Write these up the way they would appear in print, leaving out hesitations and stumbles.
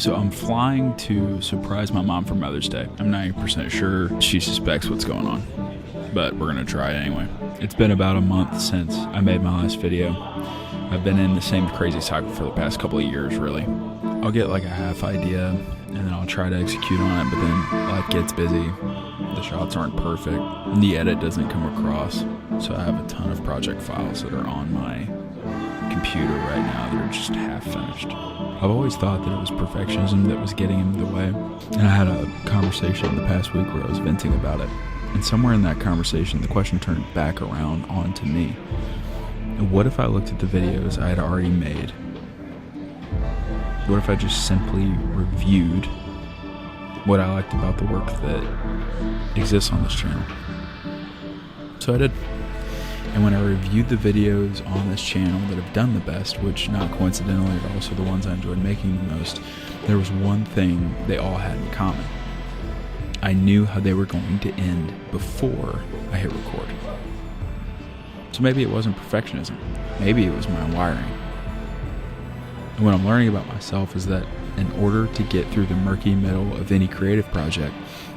So I'm flying to surprise my mom for Mother's Day. I'm 90% sure she suspects what's going on, but we're gonna try it anyway. It's been about a month since I made my last video. I've been in the same crazy cycle for the past couple of years, really. I'll get like a half idea and then I'll try to execute on it, but then life gets busy. The shots aren't perfect. And the edit doesn't come across. So I have a ton of project files that are on my computer right now that are just half finished. I've always thought that it was perfectionism that was getting in the way. And I had a conversation the past week where I was venting about it. And somewhere in that conversation, the question turned back around onto me. What if I looked at the videos I had already made? What if I just simply reviewed what I liked about the work that exists on this channel? So I did. And when I reviewed the videos on this channel that have done the best, which not coincidentally are also the ones I enjoyed making the most, there was one thing they all had in common. I knew how they were going to end before I hit record. So maybe it wasn't perfectionism. Maybe it was my wiring. And what I'm learning about myself is that in order to get through the murky middle of any creative project,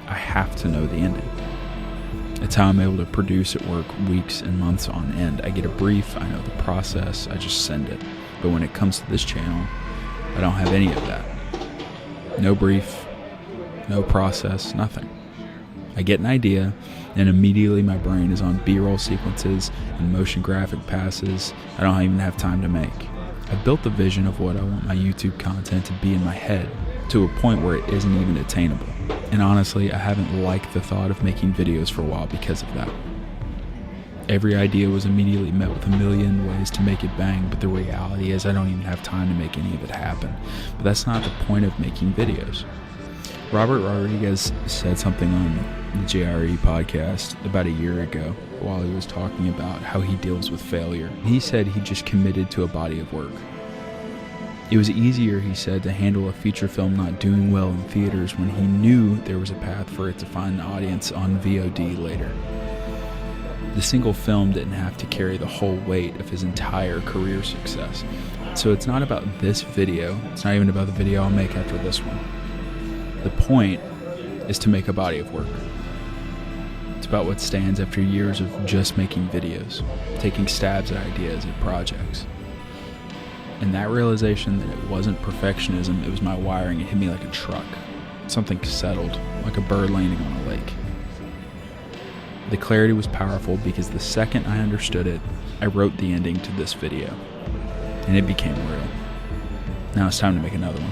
I have to know the ending. It's how I'm able to produce at work weeks and months on end. I get a brief, I know the process, I just send it. But when it comes to this channel, I don't have any of that. No brief, no process, nothing. I get an idea, and immediately my brain is on B-roll sequences and motion graphic passes I don't even have time to make. I've built the vision of what I want my YouTube content to be in my head to a point where it isn't even attainable. And honestly, I haven't liked the thought of making videos for a while because of that. Every idea was immediately met with a million ways to make it bang, but the reality is I don't even have time to make any of it happen. But that's not the point of making videos. Robert Rodriguez said something on the JRE podcast about a year ago while he was talking about how he deals with failure. He said he just committed to a body of work. It was easier, he said, to handle a feature film not doing well in theaters when he knew there was a path for it to find an audience on VOD later. The single film didn't have to carry the whole weight of his entire career success. So it's not about this video. It's not even about the video I'll make after this one. The point is to make a body of work. It's about what stands after years of just making videos, taking stabs at ideas, at projects. And that realization that it wasn't perfectionism, it was my wiring, it hit me like a truck. Something settled, like a bird landing on a lake. The clarity was powerful because the second I understood it, I wrote the ending to this video. And it became real. Now it's time to make another one.